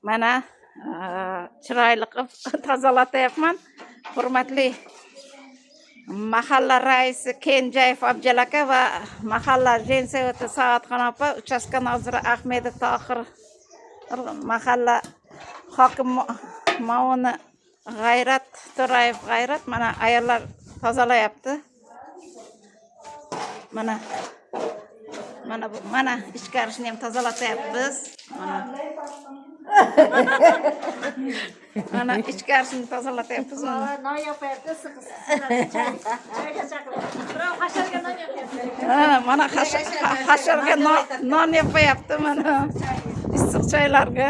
Mana chiroyli qilib tozalatyapman. Hurmatli mahalla raisi Kenjayev Abjal aka va mahalla Jensevati Saatxon opa, uchastka noziri Ahmedov Tohir, mahalla hokim muavini G'ayrat To'rayev G'ayrat mana ayollar tozalayapti. Mana ichkarishni ham tozalatyapmiz. Mana ichkarishni tozalatyapmiz. Non yapayapti, Mana hasharga non yapayapti. Mana issiq choylarga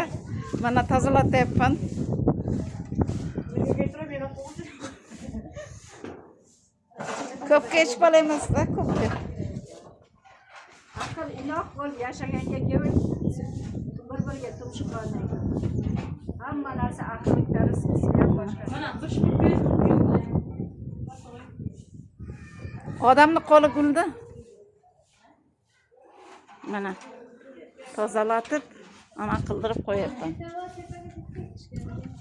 mana tozalatyapman. Ko'pga ichib olamizda, ko'pga. Aql inoq bo'l, yashaganga kelib bir-biriga tumshuq olmaydi. Hamma narsa aqllikda rizqisi ham boshqa. Mana Odamni qo'li gulda. Mana tozalatib, ana qildirib qo'yapman.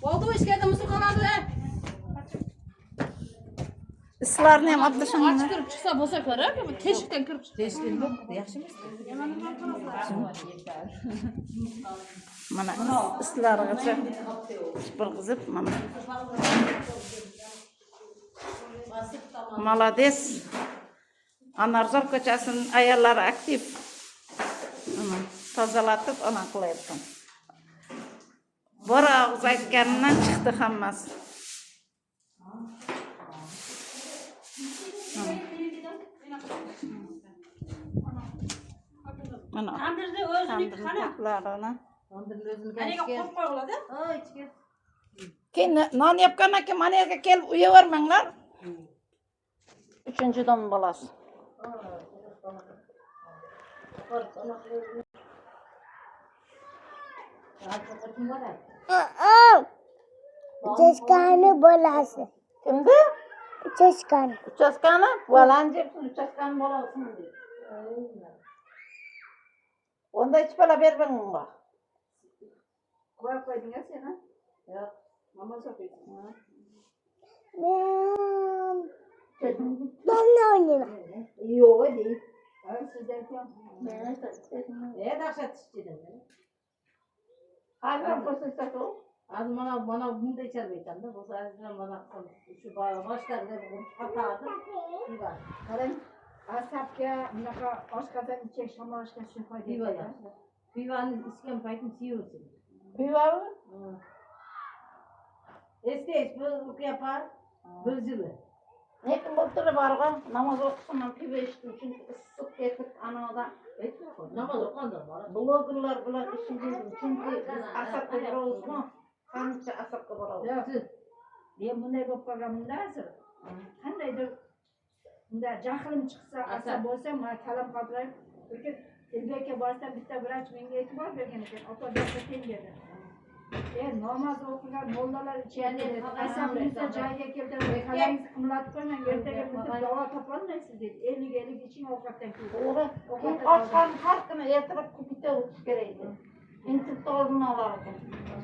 Bo'ldi, ichkada musul qoladi. Islarni ham obdashimni. Ochib kirib chiqsa bo'lsa-kora, teshikdan kirib chiqdi. Teshikdan yo'q, yaxshimi? Mana islargacha sipirg'izib mana. Молодец. Anarzor ko'chasining ayollari aktiv. Mana tozalatib, ana qilyapman. Bor og'iz aytganimdan chiqdi hammasi. Mana Tandirni o'ziniki qana? tandirlarni. Tandirni o'zini Qanaqa qo'yib qo'yiladi? ichga. Keyin non yapgandan keyin mana yerga kelib uyavermanglar. 3-dom bolasi. Uchastkani bolasi. Kimdi? Uchastkani. Uchastkani? Valanji uchastkani bolasi deydi. Onda hech bala bermanglar. Qo'yib qo'ydingiz sen? Yo'q. Namoz o'qiysiz. Domla o'ynayman. Yo'q edi. Sizdan kim? Dahshat ichdim. Hozir ko'rsatsa-ku. Az mana bunda icharmayman-da. Bo'lsa mana shu boshlarga qatardi. Divan. Qarang, asabga bunaqa oshqozon ichak shamollashga shu foyda beradi. Pivani ichgan paytim siyovsin. Pivami? Eski bu yapar. Bir yılı. Lekin bo'ltirib borgan namoz o'qishimdan pivo ichdim chunki issiq ketib anoda Namaz o'qanda bor. blogerlar bilan ishim dedim chunki biz asabga boramizmi? Qancha asabga boramiz? Yo'q. Men bunday bo'lib qolganimda hozir. Qandaydir unda jahlim chiqsa, asab bo'lsa, men kalam qotirib, lekin Elbekka borsam bitta vrach menga e'tibor bergan ekan. Opa deb dedi. Namoz o'qigan mollalar ichadi. Asabingizni joyiga keltirib, qalangizni qimlatib qo'ymang, ertaga bitib davo topolmaysiz dedi. 50 iching ovqatdan keyin. To'g'ri. Oshqon har kuni ertalab bitta o'tish kerak edi. Insult oldini olar ekan.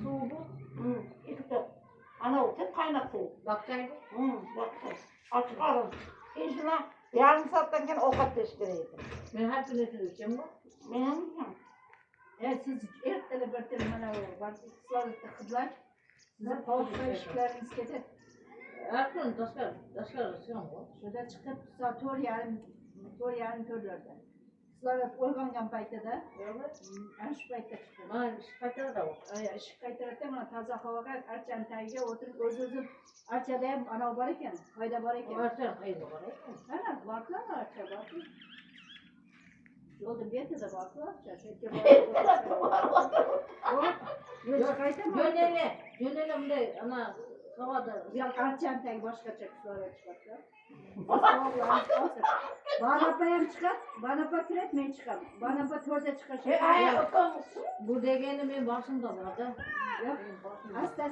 Suv bu? Ikkita. Ana u qaynab suv. Bakçaydı. Baqay. Ochiq olin. Keyin shuni yarim soatdan keyin ovqat yeyish kerak edi. Ben her türlü ettireceğim bu. Men ham Siz ertalab bir mana iqtisodiyotda xizmat, sizni qo'shib ishlaringiz ketadi. Her gün taşlar ısıyorum bu. Shuda chiqib soat 4:30-4:30 Iqtisodiyot uyg'ongan paytida, ana shu paytda chiqdim. Bana iş kaytarı da o. Ishib qaytaratda mana toza havoga archani tagiga o'tirib o'z-o'zim archada ham ana bor ekan, foyda bor ekan. Varsa kaydı var. Mana borlar archa bor. Yo'lda betida borlar archa. Yo'q, qaytama. Yönele bunday ana havada. Yo'q, archani tagi boshqacha iqtisodiyot chiqadi. Banapa ham chiqadi, banapa kiradi, men chiqaman. Banapa 4'da chiqish. Bu degeni men boshimda borda. Asta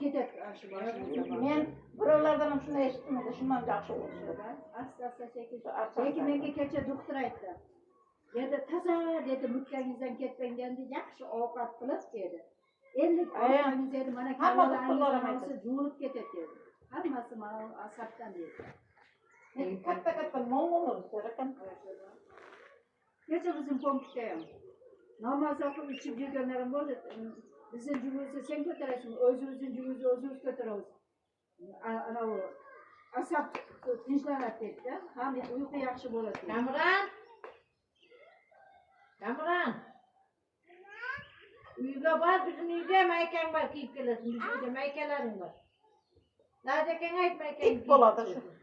ketadi shu boshimda. men birovlardan ham shunday eshitdim, shundan yaxshi bo'ldi. Asta sekin. Lekin menga kecha doktor aytdi. Dedi, toza dedi, mutkangizdan ketmanganda yaxshi ovqat qilib dedi. ellik Aya. ayağınız edim ana Hamma kavala doktorlara ayağınızı junup ketedi. Hammasi mana asabdan deydi. Katta mol olur. Serkan. Kecha bizim komşudayım. Namaz okup üçüncü günlerim oldu. Bizim cümlesi sen götürürsün. Özümüzün cümlesi özümüz götürürüz. Ana o asap tinçlenip etti. Hem uyku yaxşı болады. Kamuran. Uyga var, bizim uyga mayken var, kiyip gelesin. Bizim uyga maykelerin var. Nerede ait mayken İp boladı şu.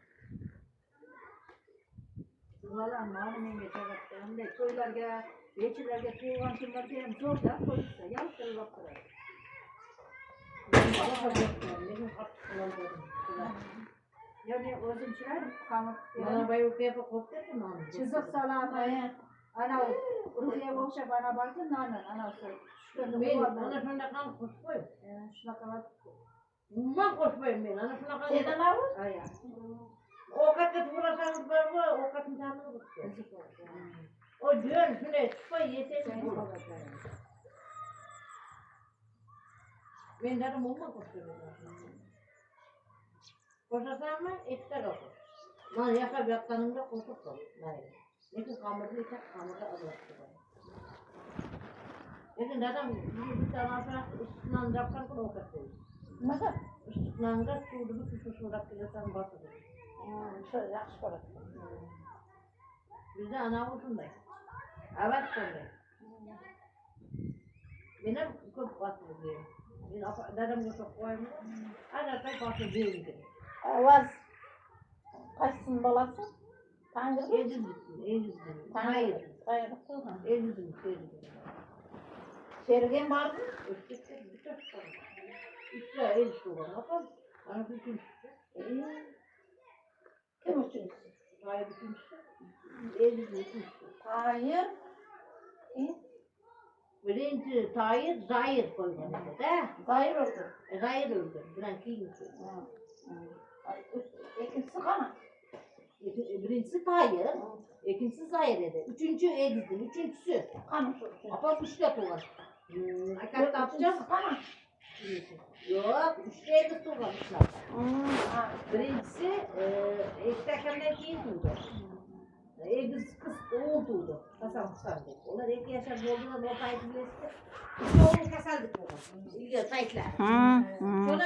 Valla mani menge çagattı. Hem de köylerge, beçilerge tuğan kimlerge hem zor da koysa. Yalnız da baktılar. Yani özümçüler kamık. Bana bayı kıyapa koptu mu? Çizik salamı. Ana Ruhiye boşa bana baktı nanan anası. Şurada Ben bu ona şuna kan koşmayım. şuna kadar. Ben koşmayım ben. Ona şuna kan. Şeyden avuz. Aya. O kadar vurasanız var mı? O kadar canını tutuyor. O diyor şöyle çıkıyor yeter. Ben dedim mumma koşuyorum. Koşasam mı? Etter olur. Lan yaka yattanımda koşup kalır. Lekin kamerada yeter, kamerada azalttı. Lekin dedim bir tarafa üstünden yapkan kadar o kadar. Nasıl? Üstünden de şurada bir küçük şurada kilisen basılır. Şöyle yaxşı ko'radi. Bizde ana ucundayız. Evet şöyle. Benim çok basılı diyorum. Ben dedem çok koymuş. Aynen ben basılı diyorum. Avaz. Kaçsın balası? Tangır. Eğildim. Hayır. Hayır. Eğildim. Şerigen var mı? Öştekte bir taş kalır. İşte el soğuk. Ne yapalım? Bana bütün Kim için? Hayır bütün eğildim. Hayır. Birinci Tahir Zahir koydu. Zahir oldu. Zahir öldü. Bilen kim? İkincisi kana. Birincisi Tahir. İkincisi Zahir dedi. Üçüncü Eğildim. Üçüncüsü. Kana şu. Apa üçte tuğlar. Kaç yapacağız? İkincisi kana. Yok. Üçte Eğildim tuğlamışlar. Birincisi ektekemden değil tuğdu. Kız oğul tuğdu. Kasam kısandık. Onlar iki yaşar doldular. O taytı bilesi. İşte oğul kasaldık. İlgi taytlar. Sonra